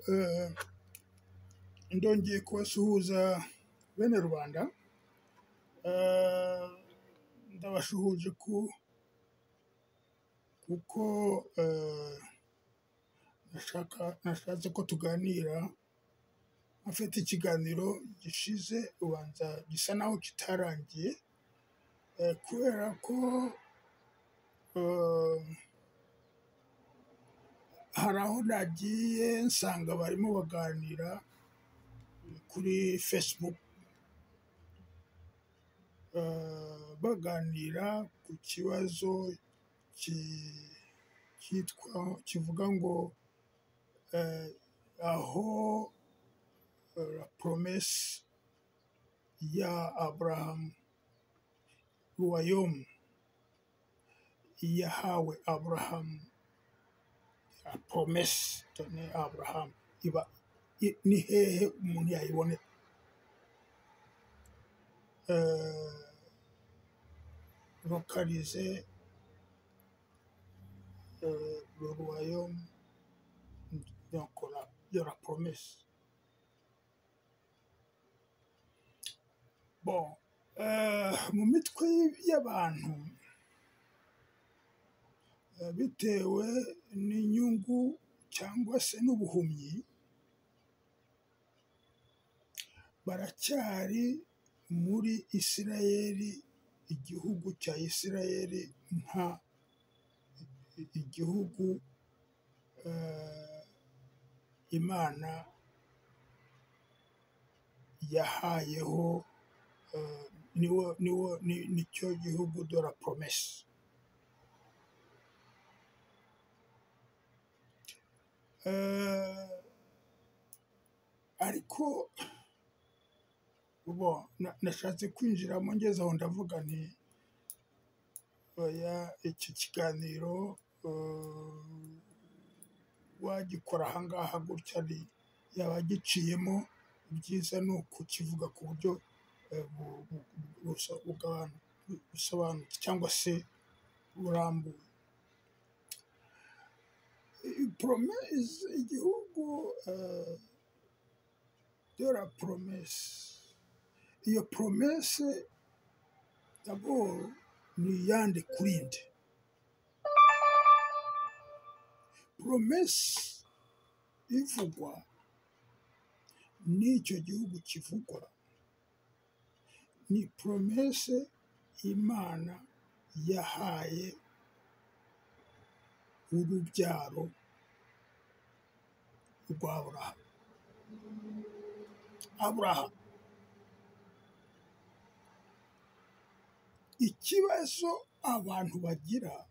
eh, ndongeye kubasuhuza bene rubanda. Eh, ndabashuhuje kuko nashatse ko tuganira. Afite ikiganiro gishize ubanza gisa naho kitarangiye, kubera ko hari aho nagiye nsanga barimo baganira kuri Facebook, baganira ku kibazo kivuga ngo aho la promesse ya Abraham, royaume yahawe Abraham, la promesse donnée à Abraham iba ni hehe umuntu yayibonera. Localiser le royaume de la promesse. Bon, mu mitwe y'abantu, bitewe n'inyungu cyangwa se n'ubuhumyi, baracyari muri Isirayeli, igihugu cya Isirayeli nka igihugu Imana yahayeho, nicyo gihugu de la promesse. Ariko nashatse kwinjiramo, ngeze aho ndavuga nti oya, iki kiganiro wagikora ahangaha gutya yaba giciyemo, ibyiza ni ukukivuga ku buryo busobanutse cyangwa se burambuye. Promesse, igihugu de la promesse. Iyo promesse d'abord ni iyande kuri nde? Promesse ivugwa n'icyo gihugu kivugwa ni promesse Imana yahaye urubyaro rwa Aburahamu. Ikibazo abantu bagira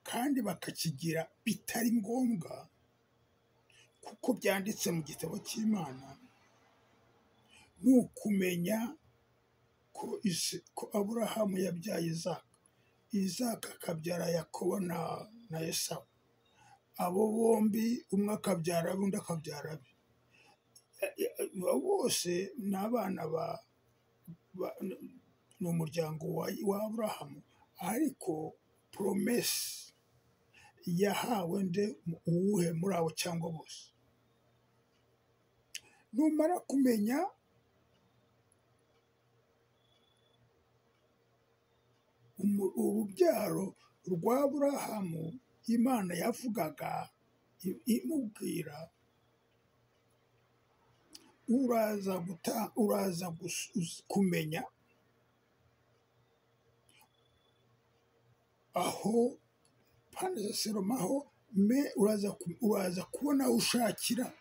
kandi bakakigira bitari ngombwa, kuko byanditse mu gitabo cy'Imana, ni ukumenya ko Aburahamu yabyaye Isaka, Isaka akabyara Yakobo na Esawu. Abo bombi umwe akabyara abe, undi akabyara abe. Bose ni abana ni umuryango wa Aburahamu, ariko promesse yahawe nde? Uwuhe muri abo cyangwa bose? Numara kumenya urubyaro rwa Aburahamu Imana yavugaga imubwira, uraza kumenya aho panzeseromaho uraza kubona aho ushakira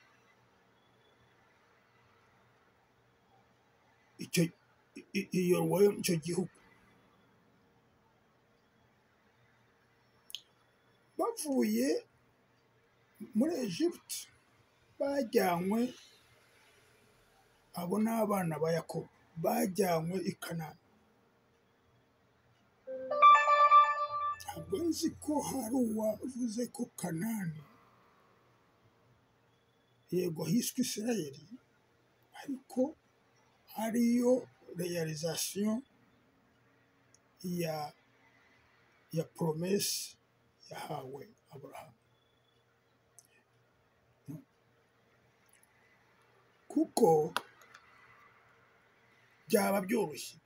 icyo gihugu. Bavuye muri Egypte bajyanywe, abo ni abana ba Yakobo, bajyanywe i Kanani. Ntabwo nzi ko hari uwavuze ko Kanani, yego hiswe Isirayeli, ariko ariyo realization ya promesse yahawe Aburahamu. kuko byaba byoroshye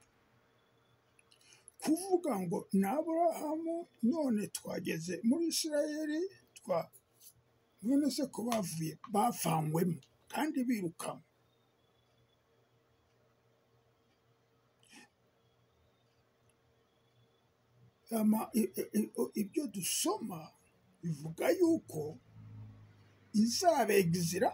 kuvuga ngo ni Aburahamu none twageze muri Isirayeli none se ko bavanyemo kandi birukanwe. Ibyo dusoma bivuga yuko izabegizira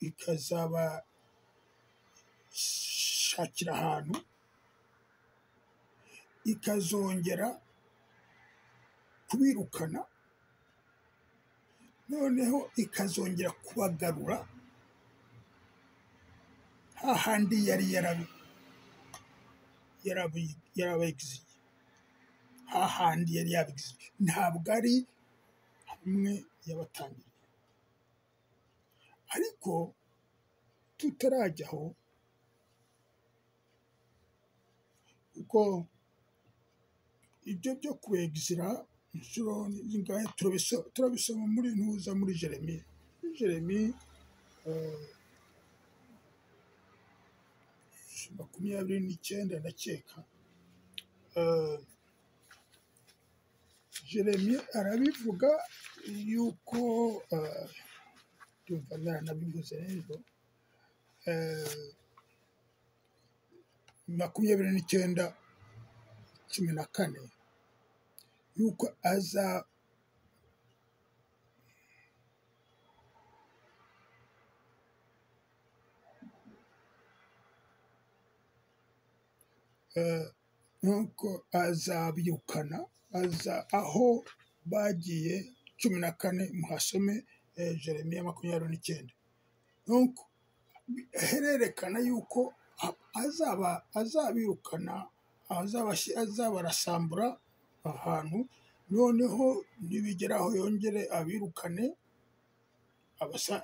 ikazabashakira ahantu, ikazongera kubirukana, noneho ikazongera kubagarura hahandi yari yarabegiziye, hahandi yari yabegiziye, ntabwo ari hamwe yabatangiriye. Ariko tutarajyaho, kuko ibyo byo kubegizira inshuro zingahe turabisoma muri ntuza muri Jeremiya. Jeremiya 29 ndakeka. Jeremiya arabivuga yuko ndumva naranabivuze rero 29:14 yuko nuko azabirukana aho bagiye. 14 muhasome Jeremiya 29. nuko hererekana yuko azabirukana, azabarasambura ahantu, noneho nibigeraho yongere abirukane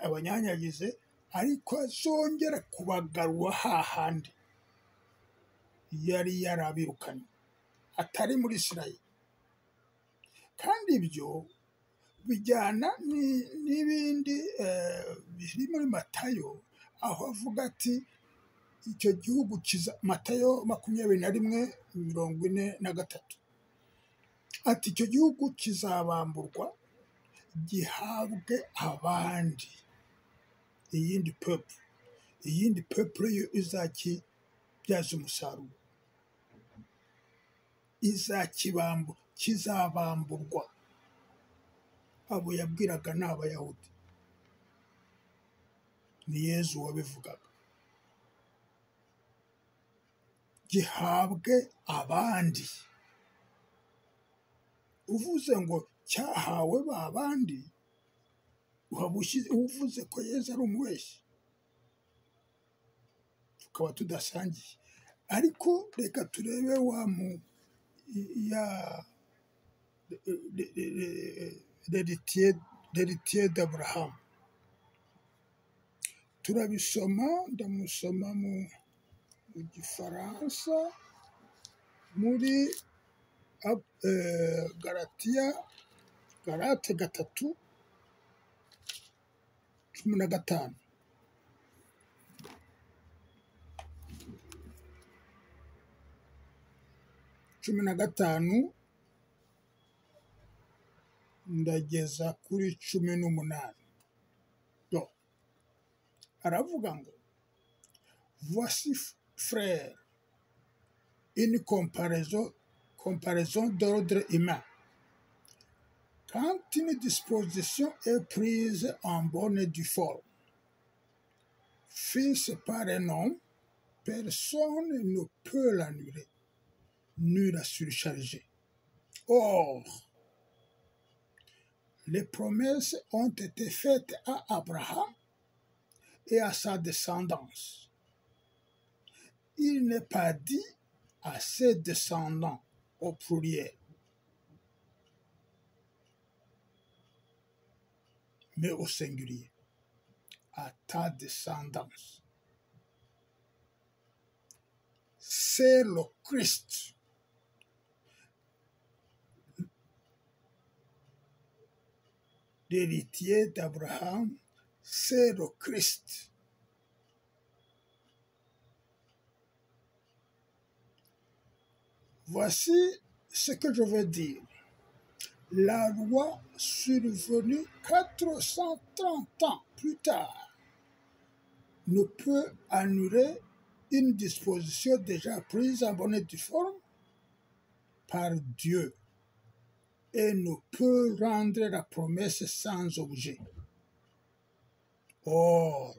abanyanyagize, ariko azongera kubagarura hahandi yari yarabirukanye, atari muri Isirayeli. Kandi ibyo bijyana n'ibindi biri muri Matayo, aho avuga ati icyo gihugu Matayo 21:43 ati icyo gihugu kizabamburwa gihabwe abandi, iyindi peuple yo izakibyaza umusaruro, kizabamburwa. Abo yabwiraga ni Abayahudi, ni Yezu wabivugaga. Gihabwe abandi, uvuze ngo cyahawe ba bandi, uvuze ko Yezu ari umubeshyi, tukaba tudasangiye. Ariko reka turebe l'héritier d'Abraham. Turabisoma, ndamusoma mu Gifaransa muri Galate 3:15. Cumi na gatanu ndageza kuri 18. Aravuga ngo voici frère une comparaison d'ordre humain. Quand une disposition est prise en bonne et due forme, fils par un homme, personne ne peut l'annuler ni la surcharger. Or, les promesses ont été faites à Abraham et à sa descendance. Il n'est pas dit à ses descendants au pluriel, mais au singulier, à ta descendance. C'est le Christ. l'héritier d'Abraham, c'est le Christ. Voici ce que je veux dire. La loi survenue 430 ans plus tard ne peut annuler une disposition déjà prise en bonne et due forme par Dieu et ne peut rendre la promesse sans objet. Or,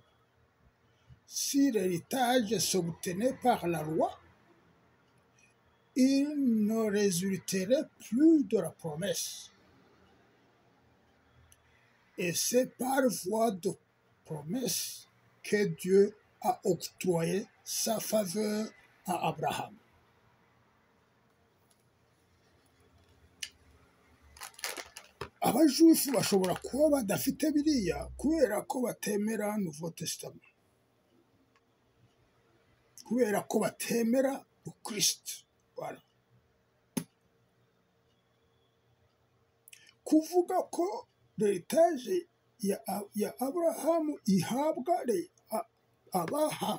si l'héritage s'obtenait par la loi, il ne résulterait plus de la promesse. Et c'est par voie de promesse que Dieu a octroyé sa faveur à Abraham. Abajuifu bashobora kuba badafite biriya kubera ko batemera Nouveau Testament, kubera ko batemera Kristo. Voilà. Kuvuga ko l'héritage ya Aburahamu ihabwa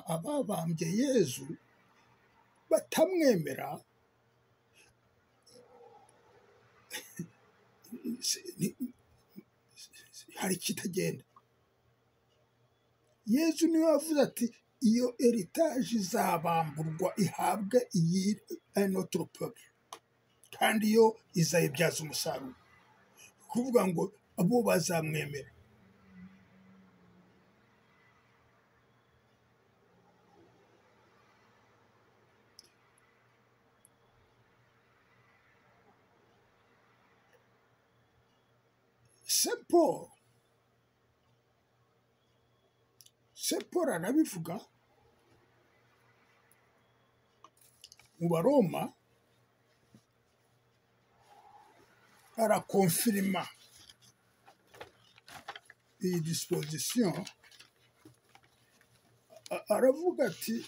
ababambye Yezu batamwemera, hari ikitagenda. Yezu niwe wavuze ati iyo heritage izabamburwa ihabwe un autre peuple, kandi yo izayibyaza umusaruro, kuvuga ngo abo bazamwemera. Saint Paul arabivuga mu Baroma, arakonfirima iyi disposition, aravuga ati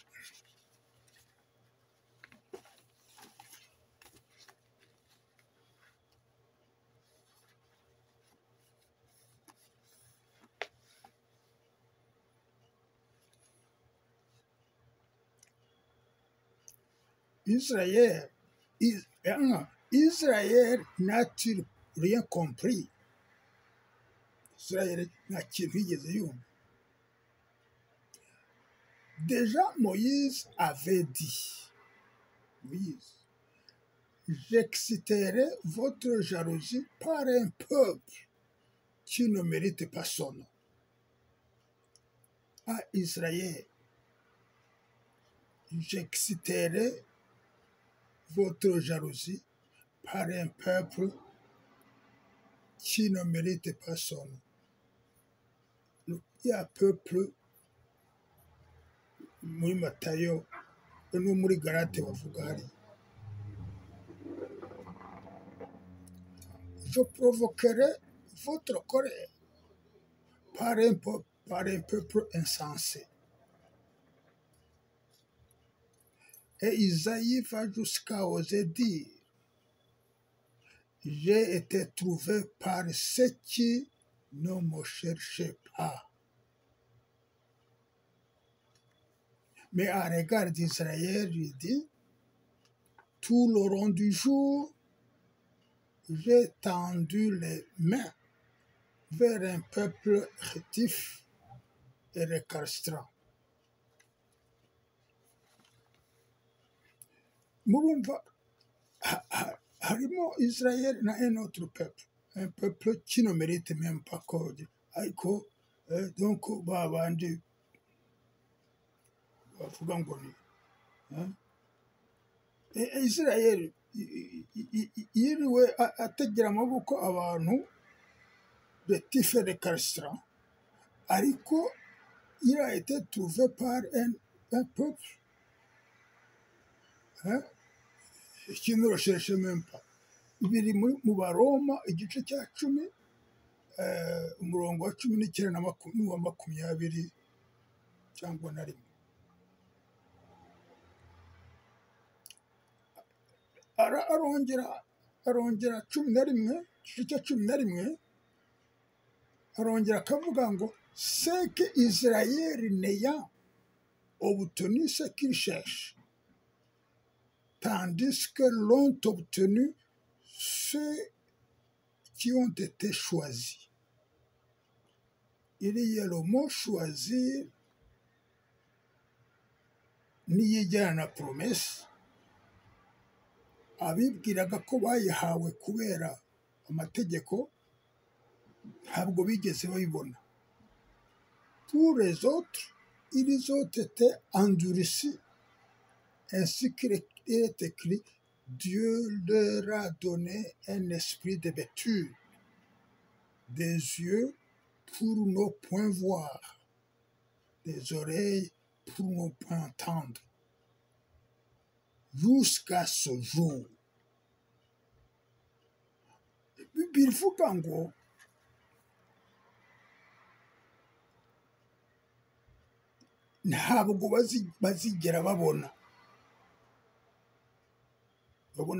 Israël n'a-t-il rien compris? Israël nta kintu yigeze yumva. Déjà Moïse avait dit, j'exciterai votre jalousie par un peuple qui ne mérite pas son nom. À Israël, j'exciterai votre jalousie par un peuple qui ne mérite pas son nom. Il y a un peuple muri Matayo no muri Galate bavuga hari. Je provoquerai votre colère par un peuple insensé. Et Isaïe va jusqu'à oser dire, j'ai été trouvé par ceux qui ne me cherchaient pas. Mais à l'égard d'Israël, il dit, tout le long du jour, j'ai tendu les mains vers un peuple chétif et récalcitrant. Murumva harimo Israël na un autre peuple, un peuple qui ne mérite même pas qu'on dise. Ariko donc babandi bavuga ngo ni Israël yiriwe ategera amaboko abantu betif et récalcitrant, ariko il a été trouvé par un peuple qui ne le cherchait même pas. Biri mu Baroma igice cya 10 umurongo wa 19 na 20 cyangwa na rimwe. Arongera 11, igice cya 11, arongera akavuga ngo c'est que Israël n'ayant obtenu ce qu'il cherche, tandis que l'ont obtenu ceux qui ont été choisis. Il y a le mot choisir niyijyana na promesse, abibwiraga ko bayihawe kubera amategeko ntabwo bigeze babibona. Pour les autres, ils ont été endurcis, ainsi qu'il est écrit, Dieu leur a donné un esprit de bêtise, des yeux pour ne point voir, des oreilles pour ne point entendre, jusqu'à ce jour. Bivuga ngo ntabwo bazigera babona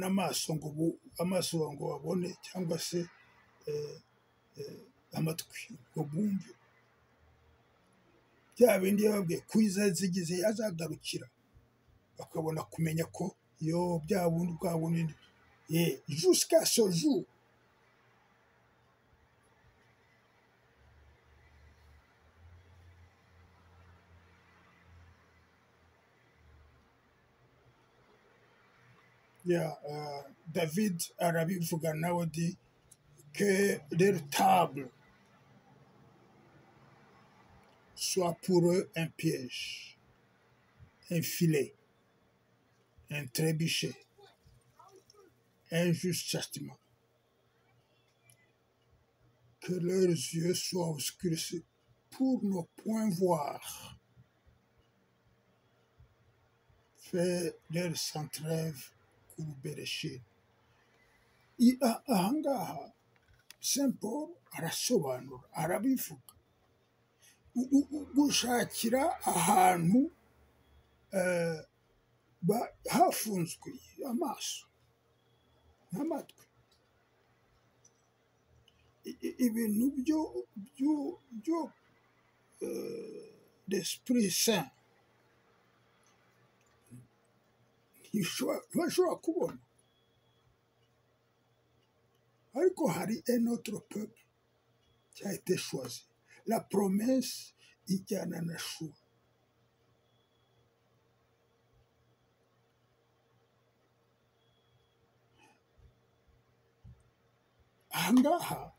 amaso ngo babone, cyangwa se amatwi ngo bumve. Bya bindi yababwiye ko izazigize azagarukira bakabona kumenya ko yo bya bundi bwa bunini jusqu'à ce jour. David arabivuga nawe dit que leur table soit pour eux un piège, un filet, un trébuchet, un juste châtiment, que leurs yeux soient obscurcis pour ne point voir, fait leur sans trêve courbé les chaînes. Ahangaha Saint Paul arasobanura, arabivuga, gushakira ahantu hafunzwe amaso n'amatwi, ibintu byo l'Esprit Saint ntibashobora kubona. Ariko hari un autre peuple qui a été choisi. La promesse ijyana na choix. Ahangaha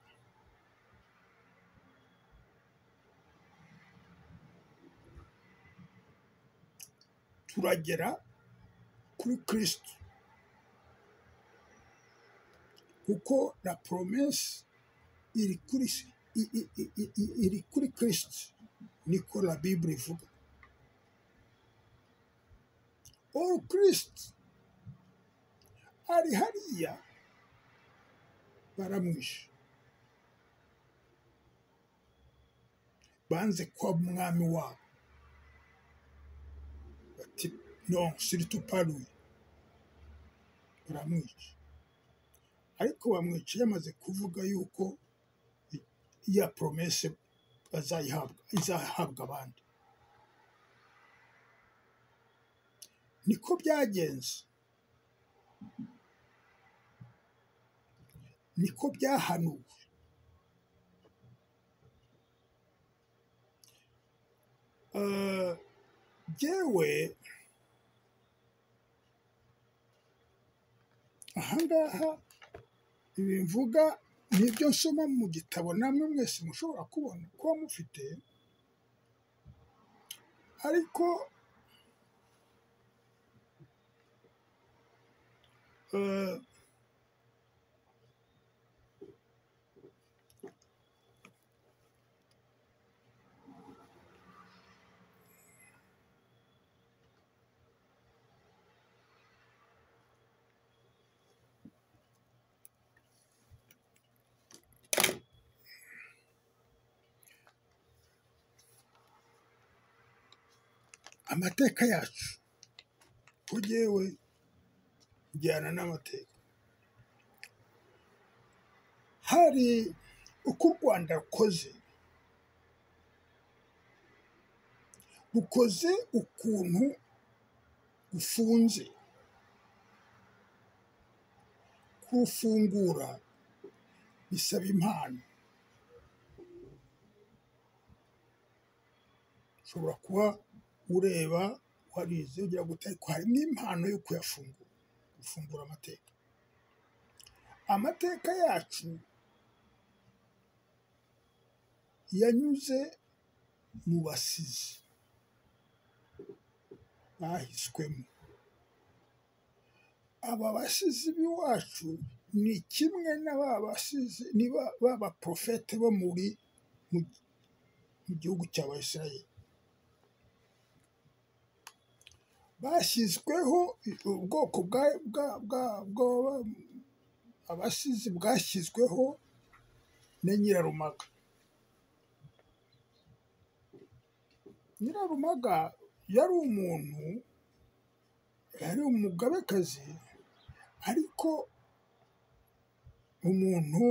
turagera kuri Kristo, kuko la promesse iri kuri Kristo, niko la Bible ivuga. Or Kristo ari hariya baramwishe, banze kwa umwami wabo bati non, surtout pas lui, baramwica. Ariko bamwica yamaze kuvuga yuko iya promesse izahabwa abandi. Niko byagenze, niko byahanuwe. Jyewe ahangaha ibi mvuga nibyo nsoma mu gitabo, namwe mwese mushobora kubona kuba mufite, ariko amateka yacu ko jyewe njyana n'amateka. Hari uko u Rwanda rukoze rukoze ukuntu gufunze, kurufungura bisaba impano. Ushobora kuba ureba warize ugira ngo ariko harimo impano yo kuyafungura, gufungura amateka. Amateka yacu yanyuze mu basizi bahiswemo. Aba basizi b'iwacu ni kimwe n'ababasizi b'abaprofete bo mu gihugu cy'Abisirayeli. Bashyizweho ubwoko abasizi bwashyizweho na Nyirarumaga. Nyirarumaga yari umuntu, yari umugabekazi, ariko umuntu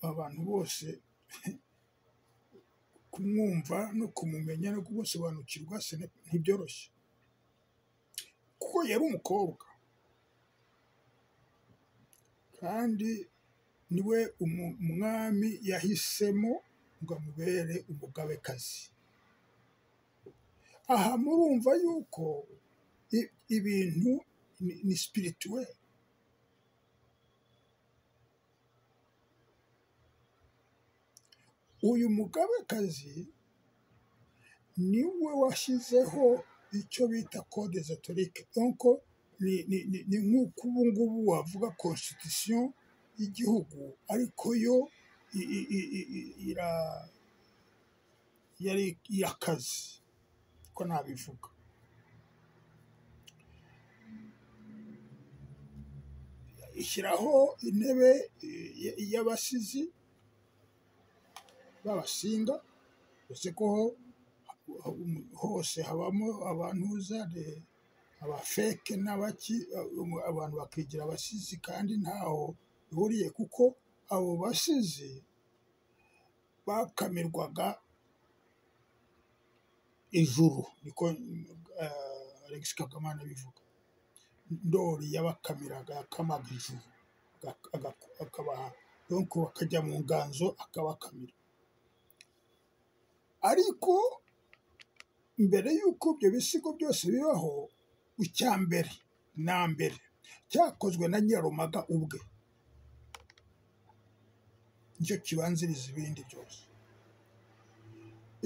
abantu bose kumwumva no kumumenya no kumusobanukirwa ntibyoroshye, kuko yari umukobwa kandi niwe umwami yahisemo ngo amubere umugabekazi. Aha murumva yuko ibintu ni spirituel. Uyu mugabekazi niwe washyizeho icyo bita code ezoterique. Donc ni nk'uko ubu ngubu wavuga constitution y'igihugu, ariko yo yari iy'akazi, ko nabivuga. Ishyiraho intebe y'abasizi b'abasinga, uretse ko hose habamo abantuza abafeke n'abaki, abantu bakigira abasizi kandi ntaho bihuriye, kuko abo basizi bakamirwaga ijuru, niko Alex Kagamana bivuga. Ndori yabakamiraga, akamaga ijuru akabaha, donc bakajya mu nganzo akabakamira. Ariko mbere y'uko ibyo bisigo byose bibaho, icya mbere na mbere cyakozwe na Nyirarumaga ubwe, nicyo kibanziriza ibindi byose.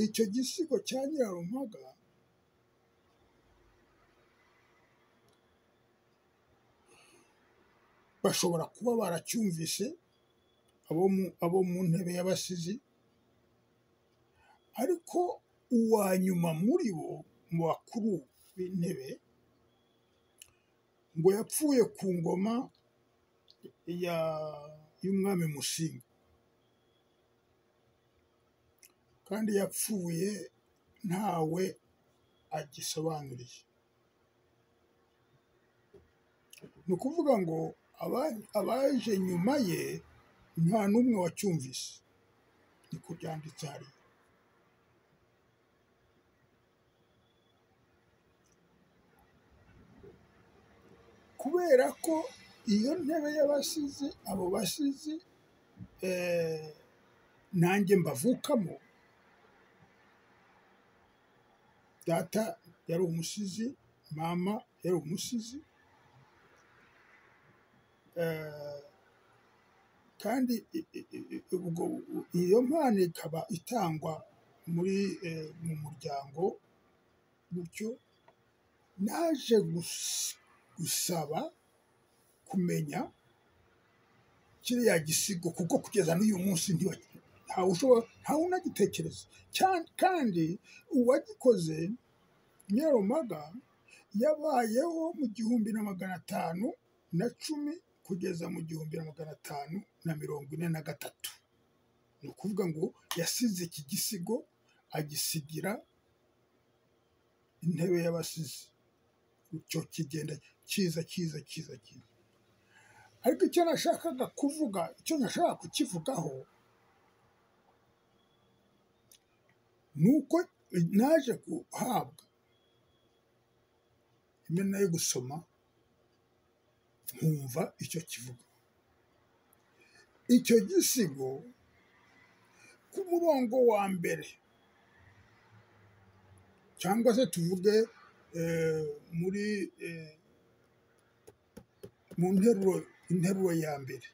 Icyo gisigo cya Nyirarumaga bashobora kuba baracyumvise abo mu ntebe y'abasizi, ariko uwa nyuma muri bo mu bakuru b'intebe ngo yapfuye ku ngoma y'umwami Musinga, kandi yapfuye ntawe agisobanuriye. Ni ukuvuga ngo abaje nyuma ye nta n'umwe wacyumvise, niko byanditse hariya. Kubera ko iyo ntebe y'abasizi, abo basizi nanjye mbavukamo, data yari umusizi, mama yari umusizi, kandi iyo mpano ikaba itangwa mu muryango. Gutyo naje gusaba kumenya kiriya gisigo, kuko kugeza n'uyu munsi ntawe unagitekereza. Kandi uwagikoze Nyirarumaga yabayeho mu 1510 kugeza mu 1543. Ni ukuvuga ngo yasize iki gisigo agisigira intebe y'abasizi, icyo kigenda kiza. Ariko icyo nashakaga kuvuga, icyo nashaka kukivugaho, nuko naje guhabwa imena yo gusoma nkumva icyo kivuga. Icyo gisigo ku murongo wa mbere cyangwa se tuvuge muri mu interuro ya mbere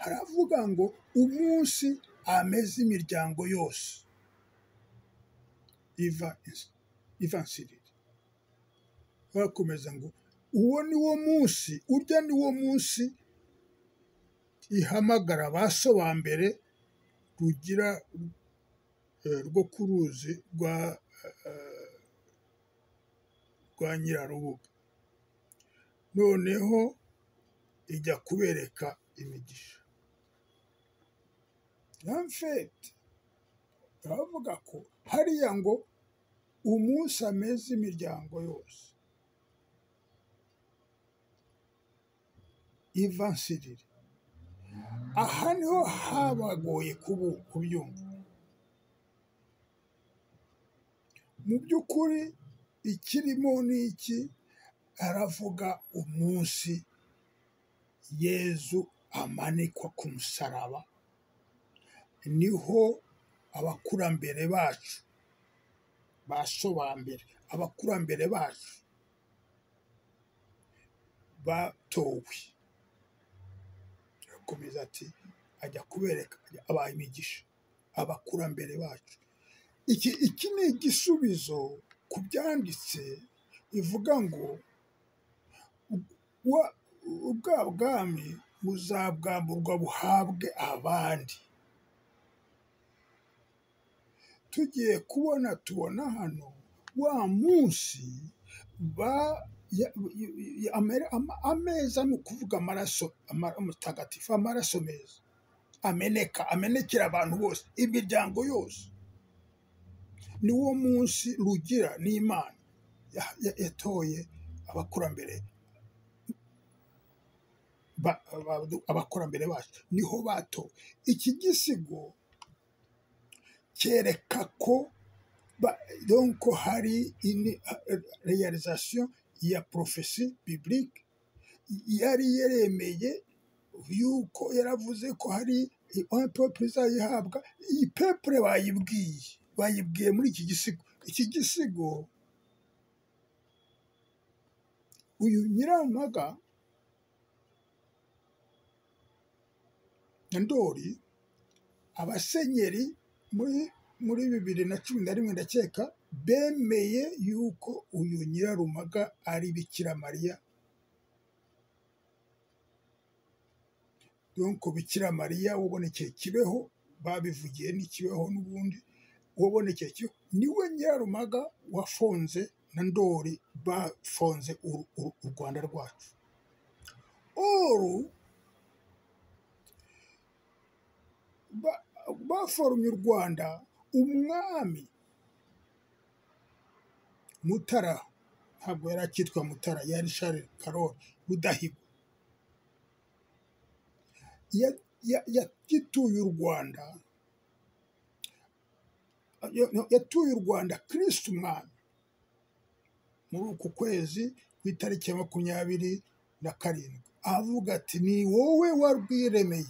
haravuga ngo umunsi ameze imiryango yose iva nsiriri. Barakomeza ngo uwo ni wo munsi, urya ni wo munsi ihamagara abaso ba mbere rugira rwo ku ruzi rwa Nyirarubuga, noneho ijya kubereka imigisha. Amfete baravuga ko hariya ngo umunsi ameze imiryango yose iva nsiriri. Aha niho habagoye kubyumva. Mu by'ukuri ikirimo ni iki? Aravuga umunsi Yezu amanikwa ku musaraba, niho abakurambere bacu basobanura, abakurambere bacu batowe. Akomeza ati ajya kubereka abaha imigisha abakurambere bacu. Iki ni igisubizo ku byanditse bivuga ngo ubwa bwami buzabwamburwa buhabwe abandi. Tugiye tubona hano wa munsi ameza ni ukuvuga amaraso mutagatifu, amaraso meza amenekera abantu bose, imiryango yose. Ni wo munsi rugira n'Imana yatoye abakurambere bacu, niho batowe. Iki gisigo cyereka ko donc hari réalisation ya prophétie biblique yari yaremeye yuko yaravuze ko hari un peuple izayihabwa. Iyi peuple bayibwiye muri iki gisigo. Iki gisigo uyu Nyirarumaga na Ndoli, abasenyeri muri 2011 ndakeka bemeye yuko uyu Nyirarumaga ari Bikira Mariya. Donc Bikira Mariya wabonekeye Kibeho, babivugiye n'ikibeho n'ubundi, wabonekeye Kibeho niwe Nyirarumaga wafonze na Ndoli, bafonze u Rwanda rwacu. Baforumye u Rwanda, umwami Mutara, ntabwo yari akitwa Mutara, yari Charles Karoli Rudahigwa, yatuye u Rwanda, yatuye u Rwanda Kristo umwami muri uku kwezi ku itariki ya 27, avuga ati ni wowe warwiremeye.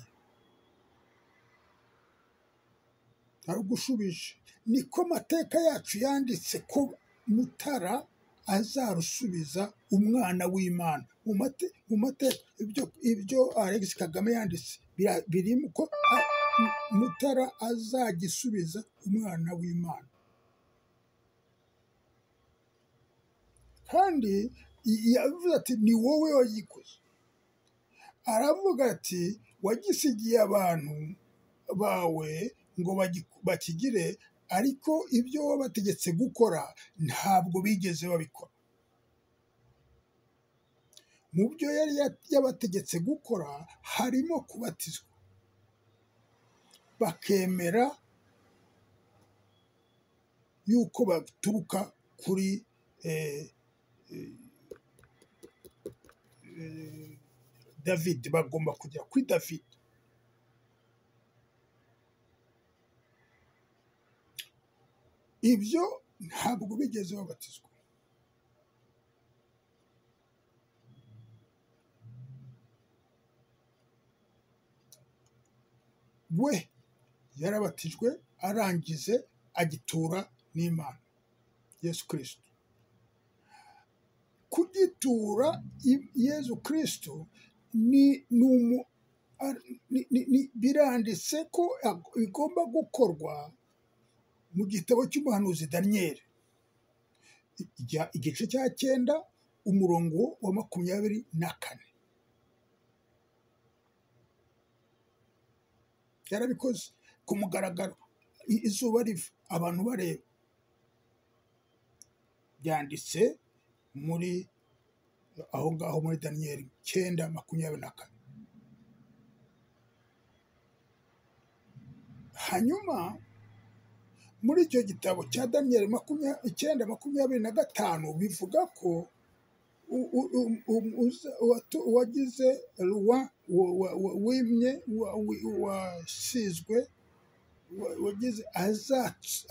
Narugushubije. Niko amateka yacu yanditse ko Mutara azarusubiza umwana w'Imana. Mu mateka ibyo Alex Kagame yanditse birimo ko Mutara azagisubiza umwana w'Imana. Kandi yavuze ati ni wowe wagikoze. Aravuga ati wagisigiye abantu bawe ngo bakigire, ariko ibyo wabategetse gukora ntabwo bigeze babikora. Mu byo yari yabategetse gukora harimo kubatizwa, bakemera yuko baturuka kuri David, bagomba kujya kuri David. ibyo ntabwo bigeze babatizwa. We yarabatijwe arangize agitura n'Imana Yesu Kristo. Kugitura Yesu Kristo biranditse ko bigomba gukorwa mu gitabo cy'umuhanuzi Daniyeli igice cya 9 umurongo wa 24. Yarabikoze ku mugaragaro, izuba riva, abantu bareba. Byanditse muri aho ngaho muri Daniyeli 9:24. Hanyuma muri icyo gitabo cya Daniyeli 9:25 bivuga ko uwagize wimye wasizwe wagize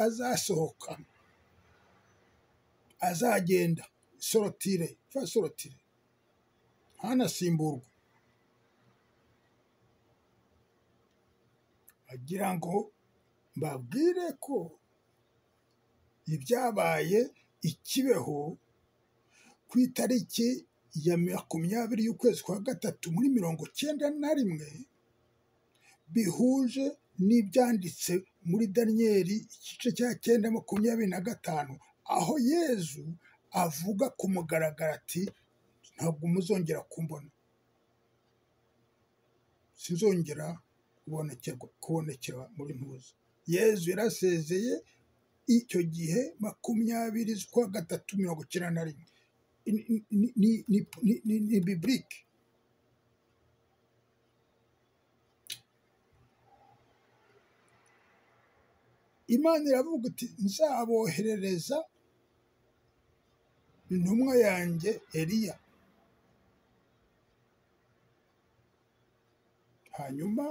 azasohoka, azagenda sorotire hanasimburwa. agira ngo mbabwire ko ibyabaye ikibeho ku itariki ya 20 y'ukwezi kwa gatatu muri 1991 bihuje n'ibyanditse muri Daniyeli igice cya 9:25 aho Yezu avuga ku mugaragaro ati ntabwo muzongera kumbona, sinzongera kubonekera muri ntuza. Yezu yarasezeye icyo gihe 20 z'ukwa gatatu 1991. ni biblique. Imana iravuga iti nzaboherereza intumwa yanjye Eliya. Hanyuma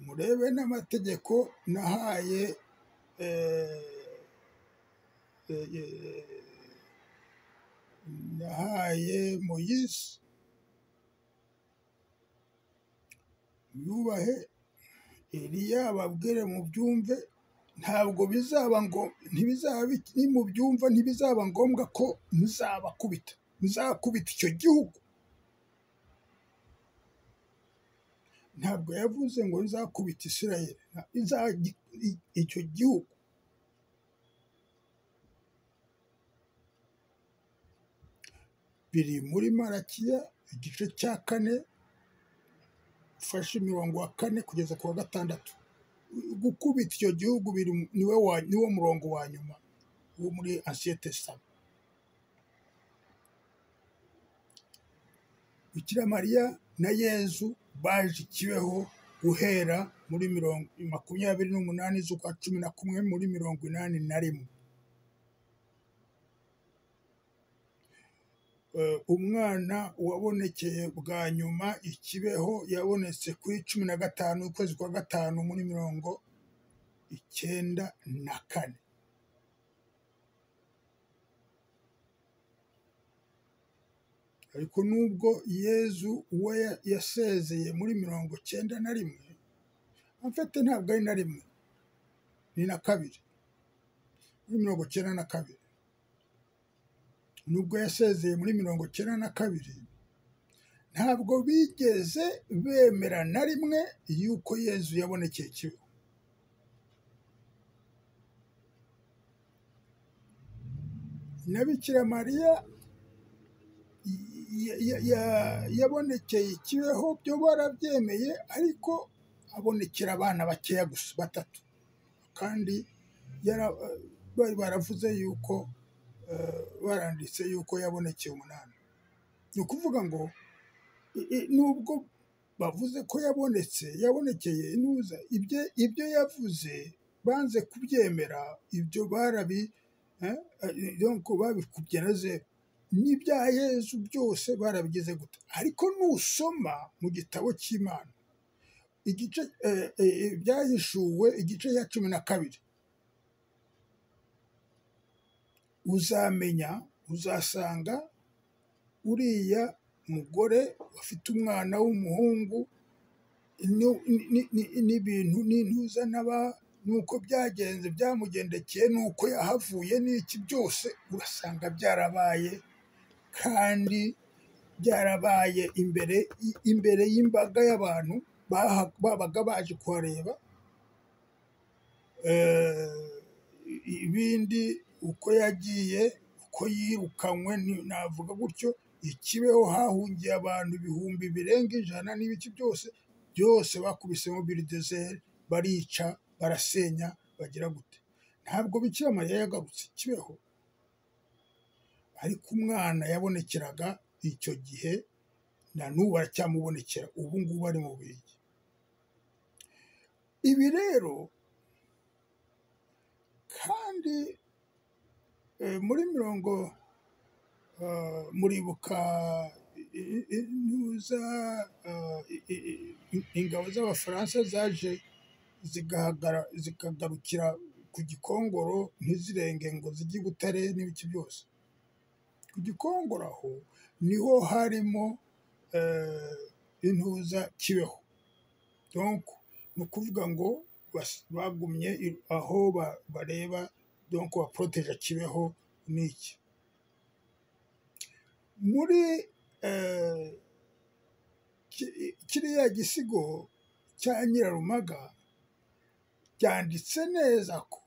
murebe n'amategeko nahaye Moyise, yubahe Eliya ababwire mu byumve. Ntabwo bizaba ngo nimubyumva ntibizaba ngombwa ko nzakubita icyo gihugu. Ntabwo yavuze ngo nzakubita Isirayeli, icyo gihugu. Biri muri Malakiya igice cya 4 ufashe imirongo wa 4 kugeza ku wa 6. Gukubita icyo gihugu niwo murongo wa nyuma wo muri Ancien Testament. Bikira Mariya na Yezu baje ikibeho guhera muri 28 z'ukwa 11 muri 81. Umwana wabonekeye bwa nyuma ikibeho yabonetse kuri 15 ukwezi kwa gatanu muri 94. Ariko nubwo Yezu we yasezeye muri 91, amfite ntabwo ari na rimwe, ni na kabiri, muri 92. Nubwo yasezeye muri 92, ntabwo bigeze bemera na rimwe yuko Yezu yabonekeye ikibeho. Na Bikira Mariya yabonekeye ikibeho byo barabyemeye, ariko abonekera abana bakeya gusa 3, kandi bari baravuze yuko baranditse yuko yabonekeye 8. Ni ukuvuga ngo nubwo bavuze ko yabonekeye inuza, ibyo yavuze banze kubyemera, ibyo babikubye na zero. N'ibya Yezu byose barabigize gute. Ariko nusoma mu gitabo cy'Imana igice byahishuwe igice ya 12 uzasanga uriya mugore afite umwana w'umuhungu n'ibintu n'intuza nuko byagenze byamugendekeye nuko yahavuye n'iki byose urasanga byarabaye, kandi byarabaye imbere y'imbaga y'abantu babaga baje kuhareba. Ibindi uko yagiye, uko yirukanywe, navuga gutyo, ikibeho hahungiye abantu ibihumbi birenga 100 n'ibiki byose bakubisemo biridezeri, barica, barasenya, bagira gute. Ntabwo Bikira Mariya yagarutse Kibeho, ariko umwana yabonekeraga icyo gihe, na n'ubu aracyamubonekera, ubu ngubu ari mu Bubiligi. Ibi rero kandi muribuka ingabo z'Abafaransa zaje zikagarukira ku Gikongoro ntizirenge ngo zijye i Butare n'ibiki byose. Ku Gikongoro aho niho harimo intuza Kibeho, donc ni ukuvuga ngo bagumye aho bareba, donc baporoteje Kibeho n'iki. Muri kiriya gisigo cya Nyirarumaga byanditse neza ko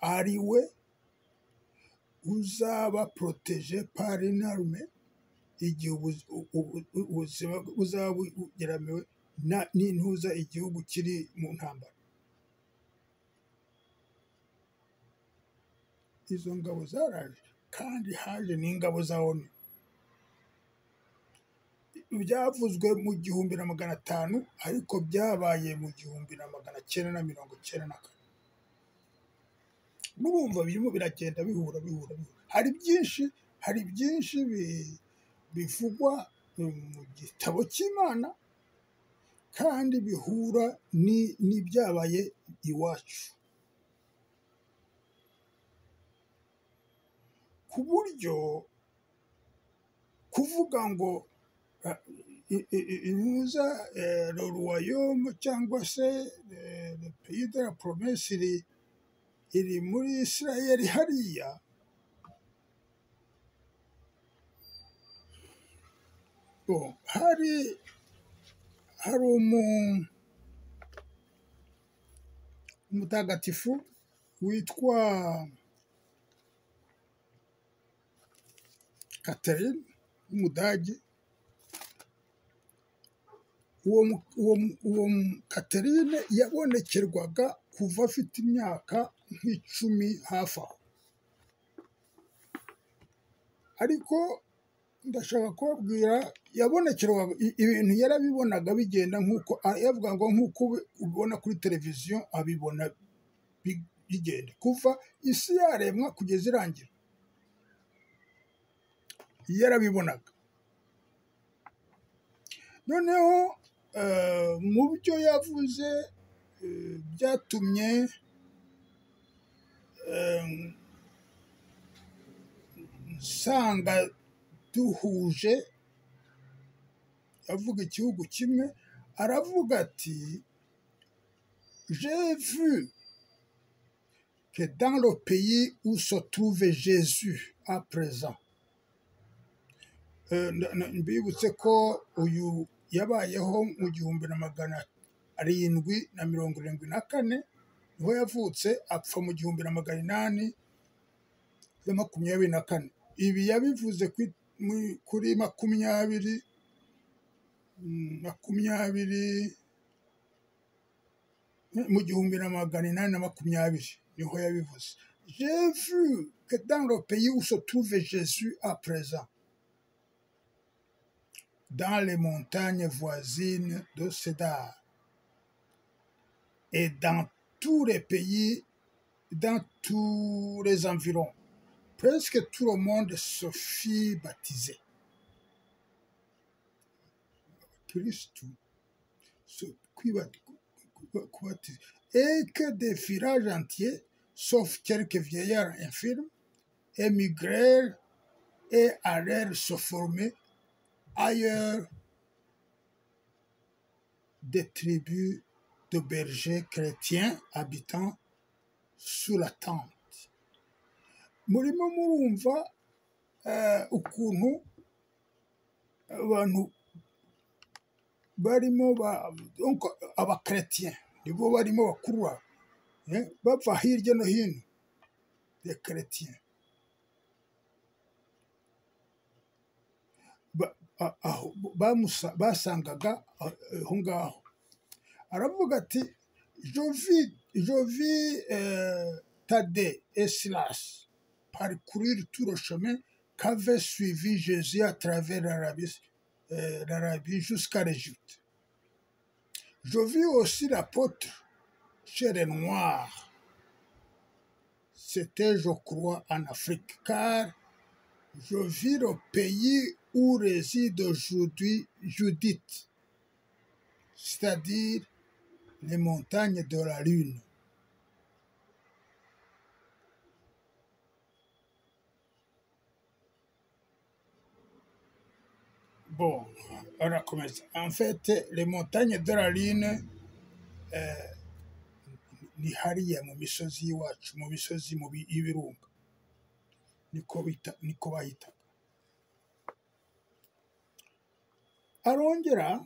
ari we uzaba poroteje par une arme igihe ubuzima buzaba bugeramiwe n'intuza igihugu kiri mu ntambara. Izo ngabo zaraje, kandi haje n'ingabo za ONU. Byavuzwe mu 1500, ariko byabaye mu 1994. Murumva birimo biragenda bihura. Hari byinshi bivugwa mu gitabo cy'Imana, kandi bihura n'ibyabaye iwacu, ku buryo kuvuga ngo inuza le royaume cyangwa se le pays de la promesse iri muri Isirayeli hariya, hari umutagatifu witwa Catherine w'Umudage. Uwo Catherine yabonekerwaga kuva afite imyaka nk'icumi hafi aho, ariko ndashaka kubabwira yabonekerwaga ibintu yarabibonaga bigenda nk'uko yavuga ngo nk'uko ubibona kuri televiziyo abibona bigenda kuva isi yaremwa kugeza irangira, yarabibonaga. Noneho mu byo yavuze byatumye nsanga duhuje, avuga igihugu kimwe, aravuga ati j'ai vu que dans le pays où se trouve Jésus à présent, mbibutse ko uyu yabayeho mu 1774, niho yavutse, apfa mu 1824. Ibi yabivuze kuri 1820 niho yabivuze. J'ai vu que dans le pays où se trouve Jésus à présent, dans les montagnes voisines de Cédar, et dans tous les pays, dans tous les environs, presque tout le monde se fit baptiser. Christ, et que des villages entiers sauf quelques vieillards infirmes, émigrèrent et allèrent se former ailleurs des tribus de bergers chrétiens habitant sous la tente. Murimo murumva ukuntu abantu barimo abakretien nibo barimo bakurura bava hirya no hino des chrétiens basangaga aho ngaho. Aravuga ati je vis Thaddée et Silas parcourir tout le chemin qu'avait suivi Jésus à travers l'Arabie jusqu'à l'Égypte. Je vis aussi l'apôtre chez les Noirs. C'était, je crois, en Afrique, car je vis le pays où réside aujourd'hui Judith, c'est-à-dire les montagnes de la Lune. Bon, on recommence. En fait, les montagnes de la Lune, ni hariya mu misozi y'iwacu, mu misozi y'ibirunga, niko bahitaga. Arongera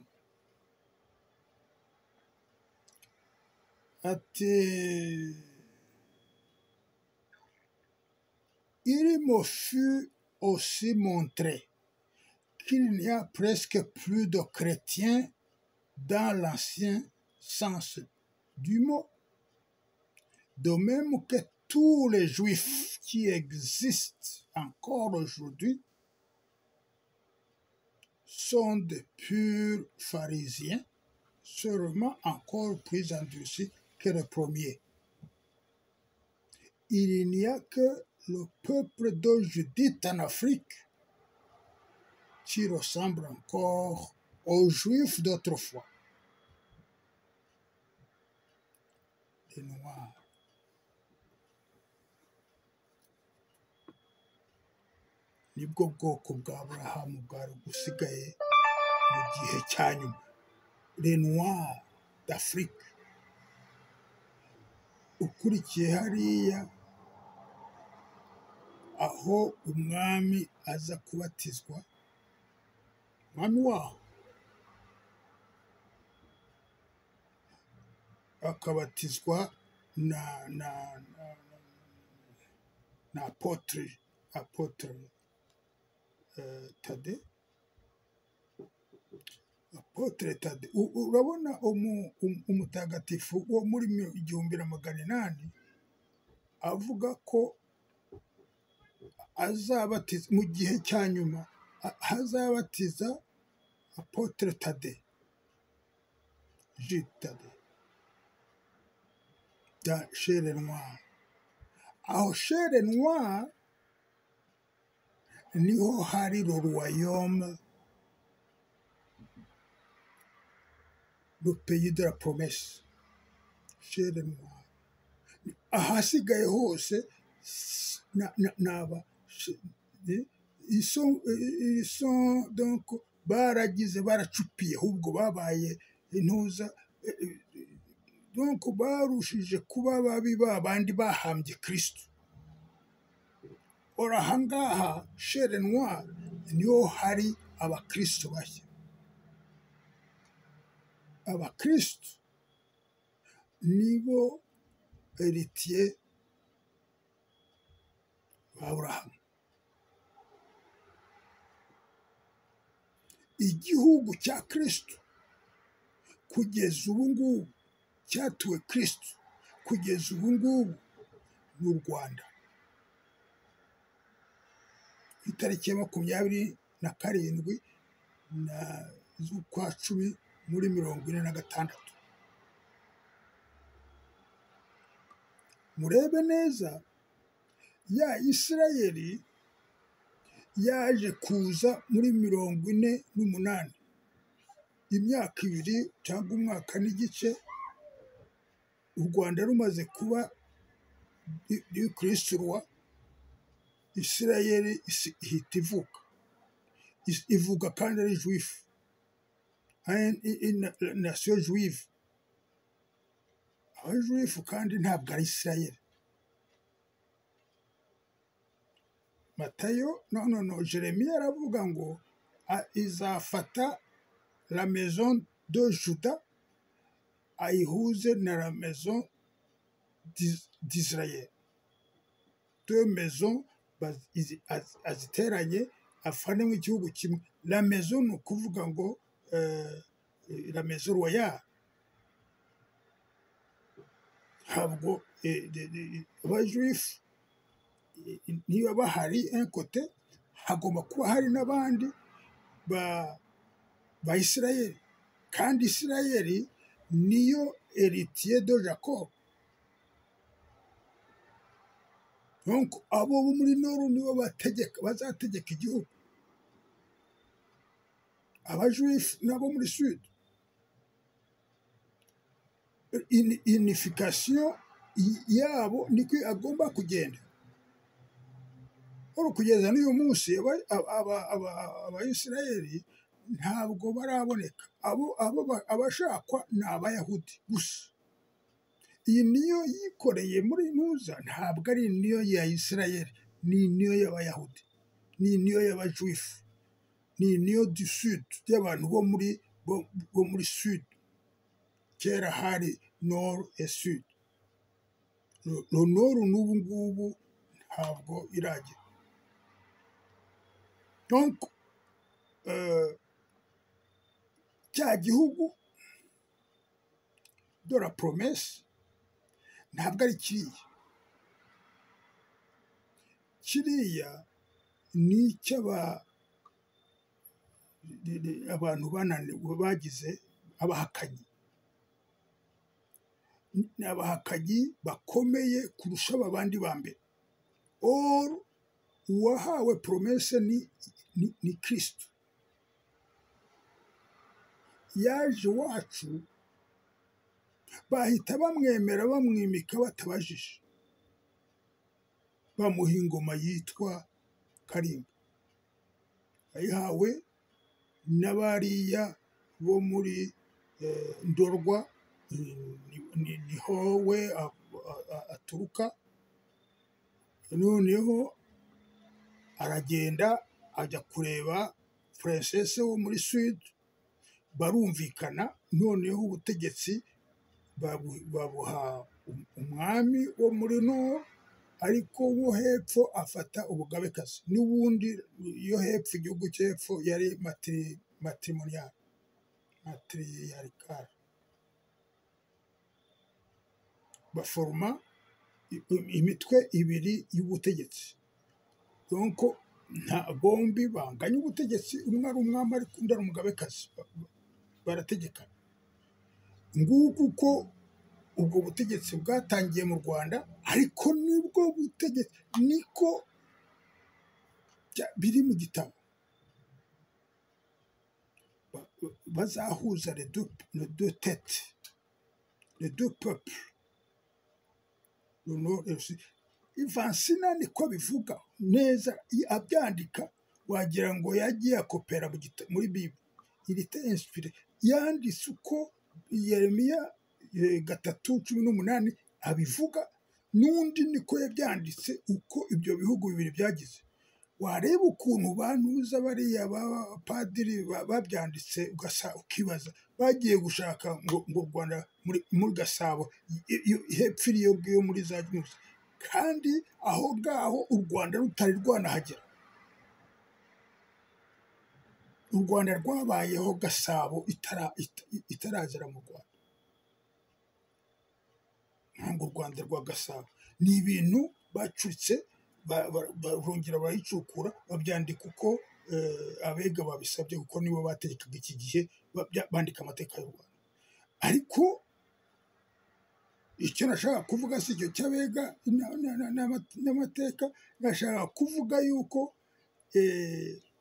ati il me fut aussi montré qu'il n'y a presque plus de chrétiens dans l'ancien sens du mot, de même que tous les juifs qui existent encore aujourd'hui sont de purs pharisiens, sûrement encore plus endurcis que les premiers. Il n'y a que le peuple de Judith en Afrique qui ressemble encore aux Juifs d'autrefois, les Noirs. Nibwo bwoko bwa Aburahamu bwari busigaye mu gihe cya nyuma, les Noirs d'Afrique. Ukurikiye hariya aho umwami aza kubatizwa, umwami waho akabatizwa na apotre Thaddée. Apotre Thaddée, urabona umutagatifu wo muri 1800 avuga ko azabatiza mu gihe cya nyuma, hazabatiza apotre Thaddée, Jules Thaddée, chez les Noirs. Aho chez les Noirs niho hari le royaume, le pays de la promesse, chez les Noirs. Ahasigaye hose ils sont donc baragize baracupiye, ahubwo babaye intuza, donc barushije kuba babi babandi bahambye Kristo. Ora ahangaha chez les Noirs niho hari abakristo bashya. Abakristo nibo héritier ba Aburahamu. Igihugu cya Kristo kugeza ubu ngubu cyatuwe Kristo kugeza ubu ngubu n'u Rwanda. Ku itariki ya 27 z'ukwa 10 muri 46. Murebe neza, ya Isirayeli yaje kuza muri 48, imyaka 2 cyangwa umwaka n'igice, u Rwanda rumaze kuba du Christ roi, Isirayeli ihita ivuka. Ivuga kandi ari juifu, nasiyo juive. Abajuifu kandi ntabwo ari Isirayeli. Matayo no Jeremiya aravuga ngo izafata la maison de Juda ayihuze na la maison d'Israël. Deux maisons aziteranye afane mu gihugu kimwe. La maison ni ukuvuga ngo la maison royale. Ntabwo abajuifu niba bahari un côté, hagomba kuba hari n'abandi ba Isirayeli, kandi Isirayeli niyo héritier de Jacob. Donc abo bo muri noru nibo bazategeka igihugu, abajuifu nabo muri sud. Unification yabo niko agomba kugenda. Kugeza n'uyu munsi abayisirayeli ntabwo baraboneka. Abashakwa ni abayahudi gusa. Iyi niyo yikoreye muri ntuza, ntabwo ari niyo ya Isirayeli, ni niyo y'abayahudi, ni niyo y'abajuifu, ni niyo du sud, y'abantu bo muri sud. Kera hari nord et sud. Le nord n'ubu ngubu ntabwo iragera. Donc cya gihugu de la promesse ntabwo ari kiriya. Kiriya ni icy'abantu bananiwe bagize abahakanyi. Ni abahakanyi bakomeye kurusha abandi ba mbere. Or uwahawe promesse ni Kristo. Yaje wacu bahita bamwemera bamwimika batabajije, bamuha ingoma yitwa Karinga. Ayihawe n'abariya bo muri Ndorwa, niho we aturuka. Noneho aragenda ajya kureba princesse wo muri sud, barumvikana. Noneho ubutegetsi babuha umwami wo muri nord, ariko wo hepfo afata ubugabekazi. N'ubundi yo hepfo, igihugu cy'epfo yari matrimonial, matriarcal. Baforma imitwe ibiri y'ubutegetsi. Donc nta bombi banganya ubutegetsi, umwe ari umwami ariko undi ari umugabekazi, barategekana. Nguko uko ubwo butegetsi bwatangiye mu Rwanda, ariko nibwo butegetsi niko biri mu gitabo. Bazahuza les deux têtes, les deux peuples, le nord et le sud. Ivansina niko bivuga neza, abyandika wagira ngo yagiye akopera muri Bible. Il était inspiré, yanditse uko Yeremiya 3:18 abivuga, n'undi niko yabyanditse uko ibyo bihugu bibiri byagize. Wareba ukuntu bantuza bariya padiri babyanditse, ukibaza bagiye gushaka ngo Rwanda muri Gasabo hepfo iyo muri za Gimusi, kandi aho ngaho u Rwanda rutari rwanahagera. U Rwanda rwabayeho Gasabo itaragera mu Rwanda. Ntabwo u Rwanda rwa Gasabo ni ibintu bacuritse, barongera barayicukura, babyandika uko abega babisabye, kuko nibo bategekaga iki gihe bandika amateka y'u Rwanda. Ariko icyo nashaka kuvuga si icyo cy'abega n'amateka. Nashaka kuvuga yuko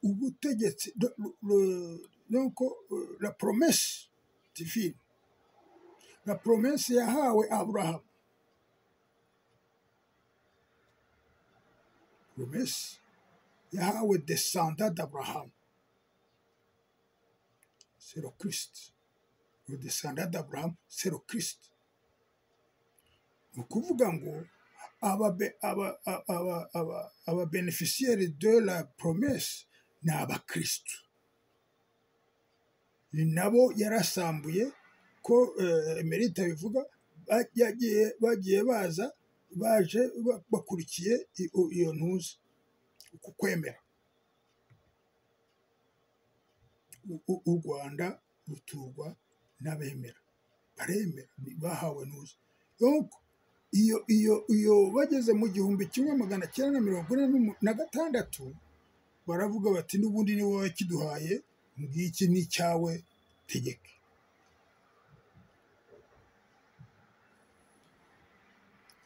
ubutegetsi, donc la promesse divine, la promesse yahawe Abraham promesse yahawe descendant d'Abraham, c'est le Christ. Le descendant d'Abraham, c'est le Christ. Ni ukuvuga ngo ababeneficiaire de la promesse ni abakristu, ni nabo yarasambuye ko emerita bivuga bagiye baje bakurikiye iyo ntuza uku kwemera. U Rwanda ruturwa n'abemera, baremera, bahawe ntuza. Donc iyo bageze mu 1946 baravuga bati n'ubundi ni wowe kiduhaye, ngiki ni cyawe tegeke.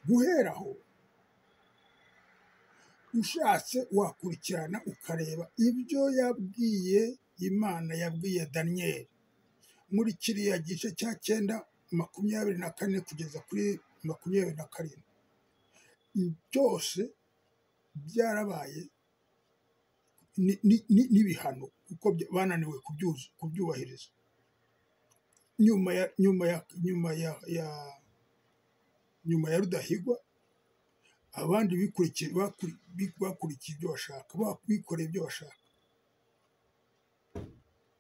Guheraho ushatse wakurikirana ukareba ibyo yabwiye Imana yabwiye Daniel muri kiriya gice cya 9:24 kugeza kuri 27. Byose byarabaye n'ibihano kuko bananiwe kubyubahiriza. Nyuma ya Rudahigwa abandi bakurikiye ibyo bashaka, bikoreye ibyo bashaka.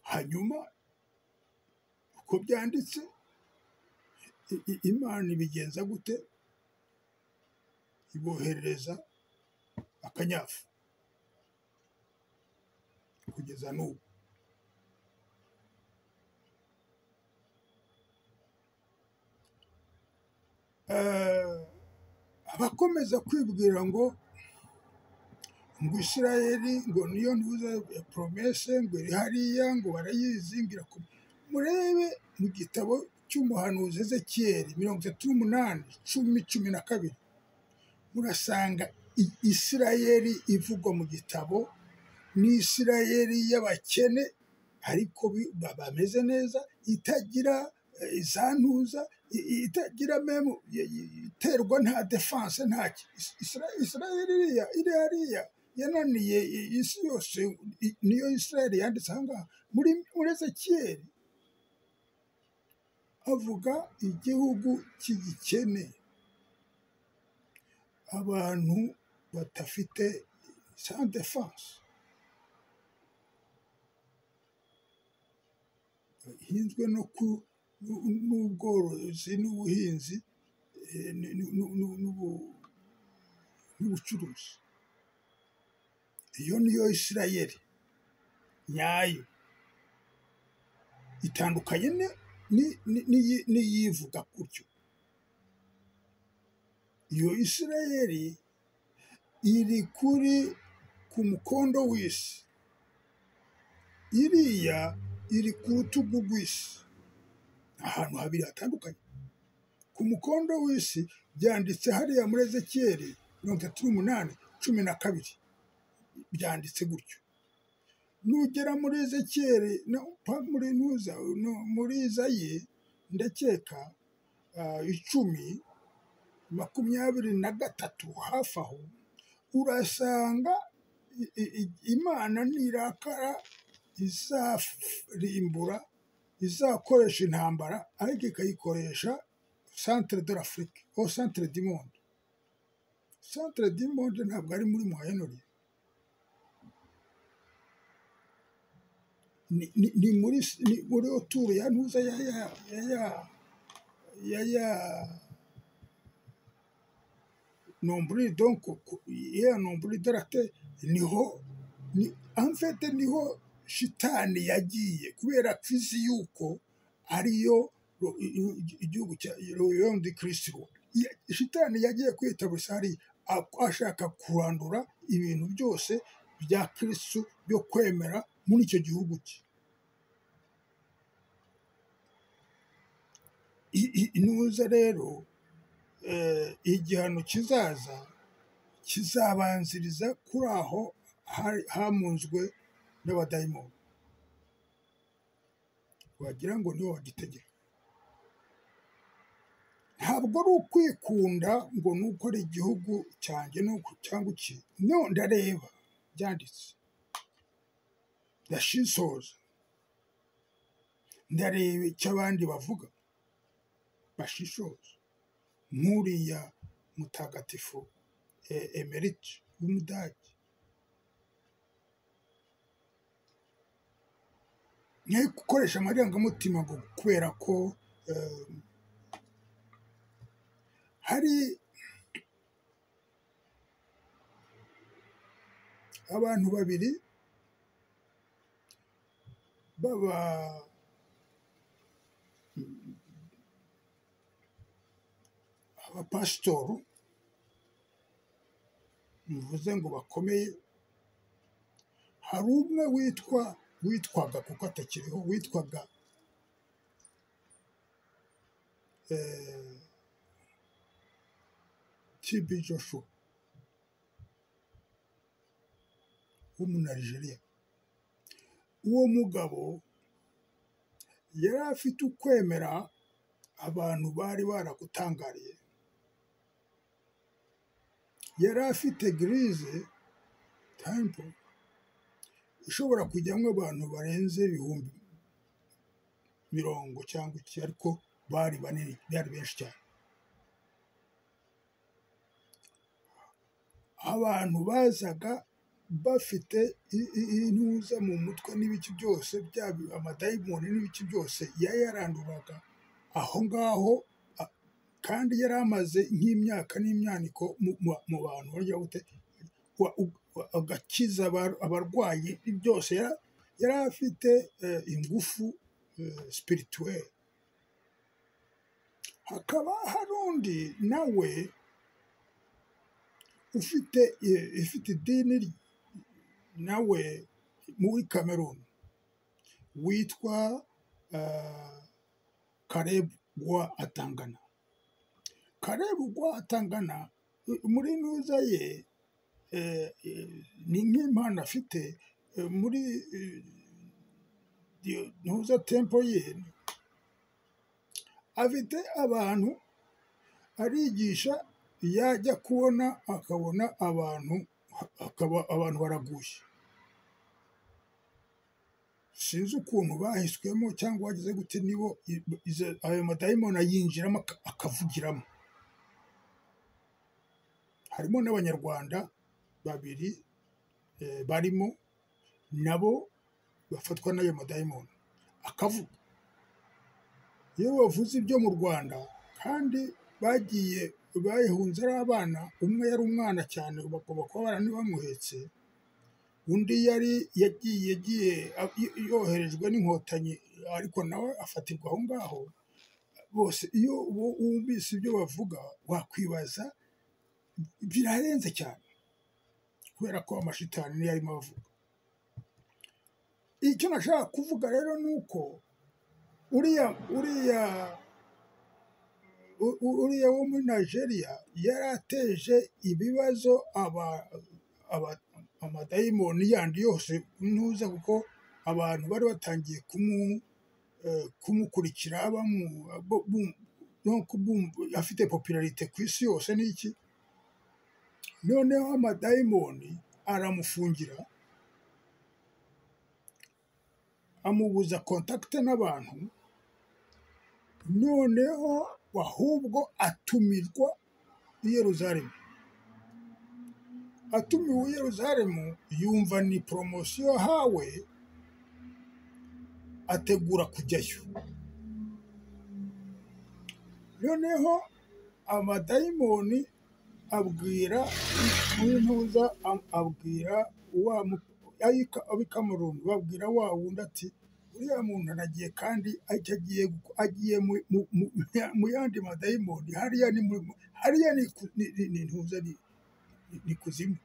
Hanyuma uko byanditse Imana ibigenza gute? Iboherereza akanyafu kugeza n'ubu. Abakomeza kwibwira ngo Isirayeli ngo niyo ntuza promesse ngo iri hariya ngo barayizi, murebe mu gitabo cy'umuhanuzi Ezekiyeli 38:10-12 murasanga Isirayeli ivugwa mu gitabo ni Isirayeli y'abakene ariko bameze neza, itagira za ntuza, itagira memo, iterwa nta defense ntaki. Isirayeli iri hariya yananiye isi yose, niyo Isirayeli yanditse ahangaha muri Ezekiyeli. Avuga igihugu cy'igikene, abantu batafite sans defense, hinzwe n'ubworozi n'ubuhinzi n'ubucuruzi. Iyo niyo Isirayeli nyayo, itandukanye n'iyivuga gutyo. Iyo Isirayeli iri ku mukondo w'isi, iriya iri ku rutugu rw'isi, ahantu habiri hatandukanye. Ku mukondo w'isi byanditse hariya muri Ezekiyeli 38:12 byanditse gutyo. Nugera muri Ezekiyeli muri Izayi ndakeka 10:23 hafi aho, urasanga Imana nirakara izarimbura, izakoresha intambara ariko ikayikoresha centre de l'Afrique au centre du monde. Centre du monde ntabwo ari muri Moyen-Orient, ni muri oturu ya ntuza ya nombril, donc ya nombril de la terre, niho en fait niho shitani yagiye, kubera krizi yuko ariyo igihugu cya royaume de Christ. Shitani yagiye kwitabura hari ashaka kurandura ibintu byose bya Kristo byo kwemera muri icyo gihugu cye. Nuza rero igihano kizaza kizabanziriza kuri aho hamunzwe n'abadayimoni, wagira ngo nibo bagitegeka. ntabwo ari ukwikunda ngo ni uko ari igihugu cyanjye cyangwa iki, no, ndareba byanditse, ndashishoza, ndareba icyo abandi bavuga bashishoza, nk'uriya mutagatifu emeriti w'umudage, ntiyo gukoresha amarangamutima ngo kubera ko hari abantu babiri abapasitori mvuze ngo bakomeye. Hari umwe witwaga kuko atakiriho, witwaga TB Joshua w'umunarigeria. Uwo mugabo yari afite ukwemera abantu bari baragutangariye, yari afite eglise temple ishobora kujyamo abantu barenze 10,000 cyangwa iki, ariko bari banini, bari benshi cyane. Abantu bazaga bafite intuza mu mutwe n'ibiki byose, byaba amadayimoni n'ibiki byose yaranduraga aho ngaho, kandi yari amaze nk'imyaka n'imyaniko mu bantu barya gute agakiza abarwayi byose. Yari afite ingufu spirituelle. Hakaba hari undi nawe ufite idini nawe muri Cameroon witwa Caleb Atangana. Caleb Atangana muri ntuza ye ni nk'impano afite muri ntuza tempo ye, afite abantu arigisha, yajya kubona akabona abantu baraguye. Sinzi ukuntu bahiswemo cyangwa wagize gute, nibo ayo madayimoni ayinjiramo akavugiramo. Harimo n'abanyarwanda babiri barimo nabo bafatwa n'ayo madayimoni akavuga. Iyo bavuze ibyo mu Rwanda kandi bayihunze ari abana, umwe yari umwana cyane bagomba kuba baranibamuhetse, undi yagiye yoherejwe n'inkotanyi, ariko nawe afatirwa aho ngaho. Bose iyo wumvise ibyo bavuga wakwibaza, birarenze cyane, kubera ko amashitani niyo arimo avuga. Icyo nashaka kuvuga rero ni uko uriya wo muri Nigeria yari ateje ibibazo amadayimoni yandi yose ntuza, kuko abantu bari batangiye kumukurikira, afite popularite ku isi yose n'iki. Noneho amadayimoni aramufungira, amubuza kontakite n'abantu, noneho ahubwo atumirwa i Yerusalemu. Atumiwe i Yerusalemu yumva ni poromosiyo ahawe, ategura kujyayo. Noneho amadayimoni abwira ab'i Cameroon, babwira wa wundi ati uriya muntu aragiye, kandi agiye mu yandi madayimoni, hariya ni kuzimu,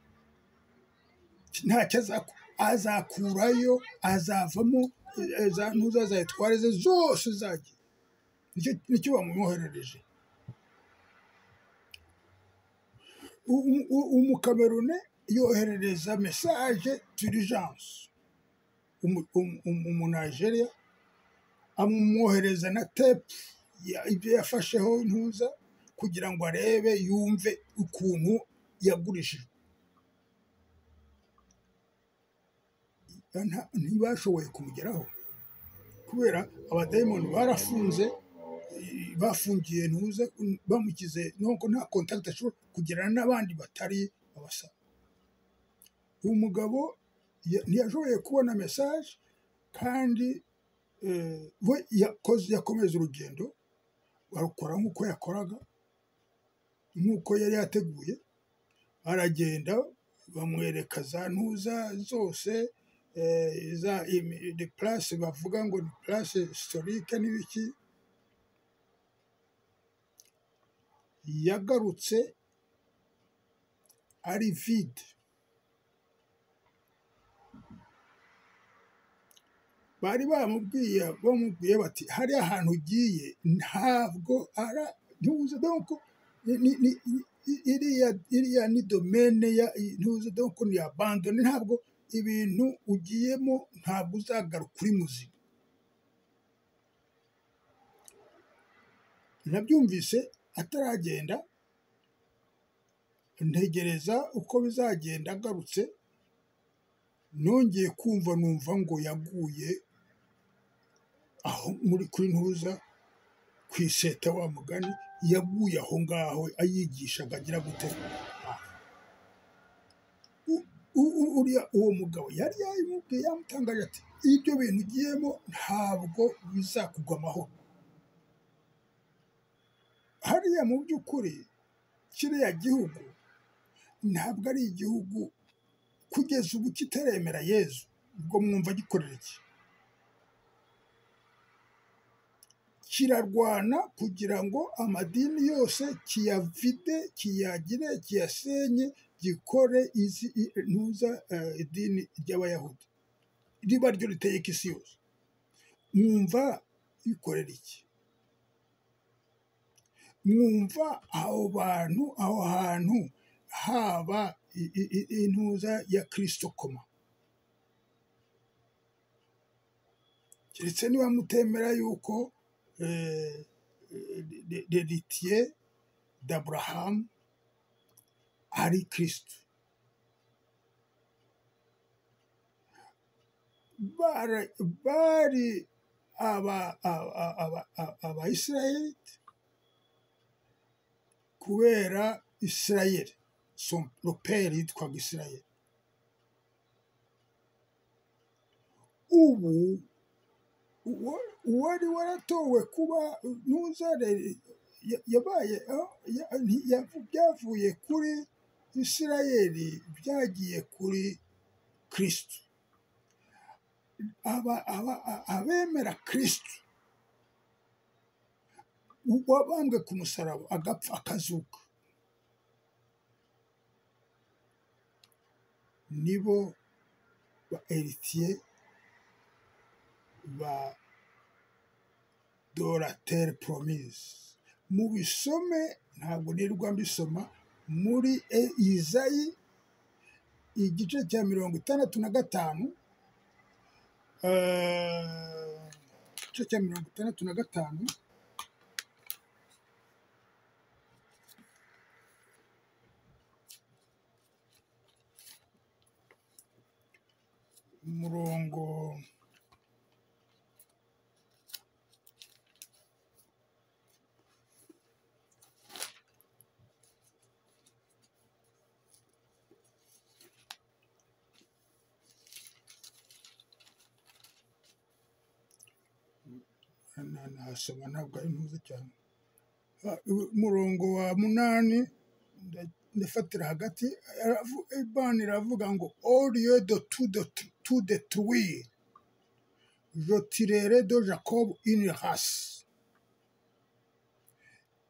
ntacyo azakurayo, azavamo za ntuza za etware ze zose zagiye. Nicyo bamumwoherereje. Umukamerune yoherereza mesaje d'urgence umunaigeria, amumwohereza na tepu ibyo yafasheho ntuza kugira ngo arebe yumve ukuntu yagurishijwe. Ntibashoboye kumugeraho kubera abadayimoni barafunze, bafungiye ntuze bamukize nuko nta contact ashobora kugirana n'abandi batari abasa. Uwo mugabo ntiyashoboye kubona message kandi we yakomeza urugendo arukora nk'uko yakoraga, nk'uko yari yateguye. Aragenda bamwereka za ntuza zose, de place bavuga ngo ni place historique n'ibiki. Yagarutse ari vide. Bari bamubwiye bati hariya ahantu ugiye ntabwo ntuze donc iriya ni domaine ya ntuze donc ni abandone, ntabwo ibintu ugiyemo ntabwo uzagaruka uri muzima. Nabyumvise ataragenda, ntegereza uko bizagenda. Agarutse nongeye kumva numva ngo yaguye aho kuri ntuza ku iseta, wa mugani yaguye aho ngaho ayigishaga agira gute. Uwo mugabo yari yayimubwiye, yamutangaje ati ibyo bintu ugiyemo ntabwo bizakugwa amahoro. Hariya mu by'ukuri kiriya gihugu ntabwo ari igihugu kugeza ubu kitaremera Yezu. Ubwo mwumva gikorera iki? Kirarwana kugira ngo amadini yose kiyavide, kiyagire, kiyasenye, gikore ntuza idini ry'Abayahudi riba ryo ritegeka isi yose. Mwumva bikorera iki? Mwumva aho bantu, aho hantu haba intuza ya Kristo koma? Keretse niba mutemera yuko l'héritier d'Abraham ari Kristo. Bari Abayisirayeli kubera Isirayeli, le père yitwaga Isirayeli. Ubu uwari waratowe kuba ntuzare yabaye byavuye kuri Isirayeli byagiye kuri Kristo. Abemera Kristo wabambwe ku musaraba agapfa akazuka, nibo ba héritier ba de la terre promise. Mubisome, ntabwo nirwa mbisoma, muri Izayi igice cya 65, igice cya 65, umurongo nasoma, ntabwo ari ntuze cyane. Umurongo wa 8 ndafatira hagati, Imana iravuga ngo au lieu de tout détruire, je tirerai de Jacob une race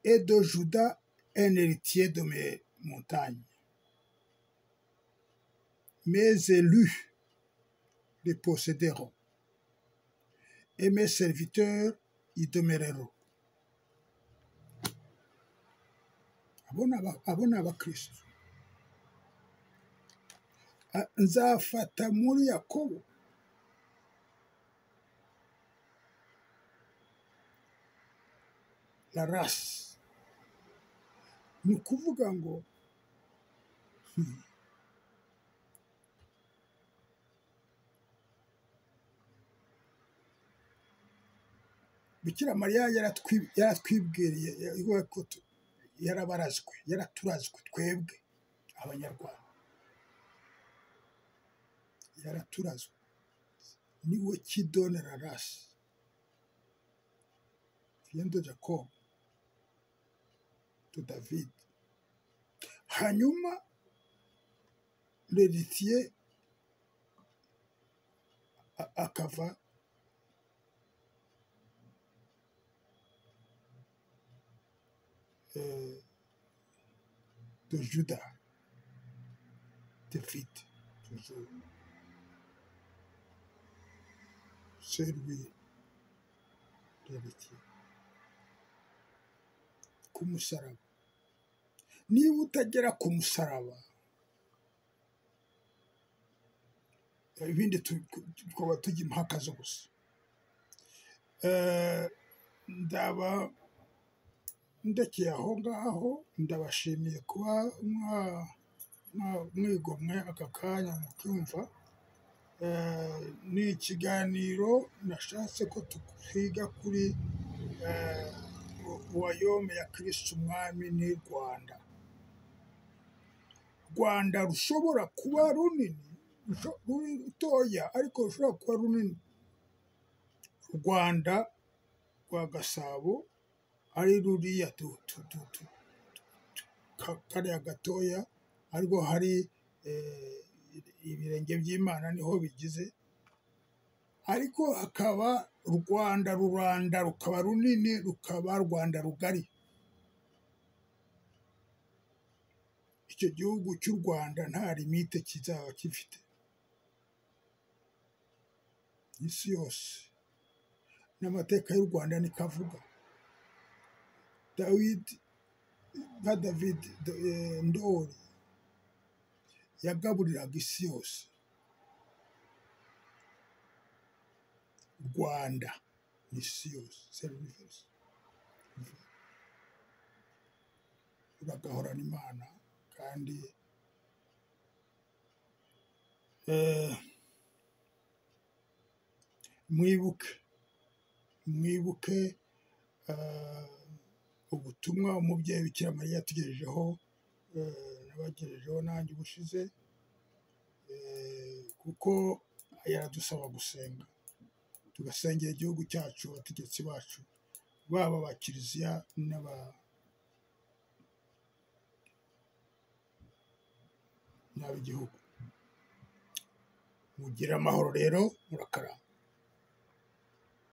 et de Juda un héritier de mes montagnes. Mes élus les posséderont et mes serviteurs y demeureront. Abo ni abakristo. Nzafata muri Yakobo la race ni ukuvuga ngo Bikira Mariya yaratwibwiriye ko yarabarazwe, yaraturazwe twebwe abanyarwanda, yaraturazwe, niwe qui donne la race, vient de Jacob, de David. Hanyuma l'héritier akava de Juda, David, toujours. C'est lui, l'héritier. Ku musaraba. Niba utagera ku musaraba, ibindi twaba tujya impaka zo gusa. Ndaba ndekeye aho ngaho, ndabashimiye kuba mwigomwe aka kanya mukumva. Ni ikiganiro nashatse ko twiga kuri uwayome ya Kristo umwami ni Rwanda. Rwanda rushobora kuba runini, rutoya ariko rushobora kuba runini. Rwanda rwa Gasabo ari ruriya kariya gatoya, ariko hari ibirenge by'Imana niho bigize, ariko hakaba Rwanda ruranda rukaba runini, rukaba Rwanda rugari. Icyo gihugu cy'u Rwanda nta limite kizaba gifite, isi yose. N'amateka y'u Rwanda niko avuga. David Ndoli yagaburiraga isi yose. Rwanda ni isi yose, c'est l'universe. Uragahorana Imana kandi mwibuke ubutumwa umubyeyi Bikira Mariya yatugejejeho, nabagejejeho nanjye ubushize, kuko yaradusaba gusenga, tugasengera igihugu cyacu, abategetsi bacu, baba aba Kiliziya n'ab'igihugu. Mugire amahoro rero, murakarama.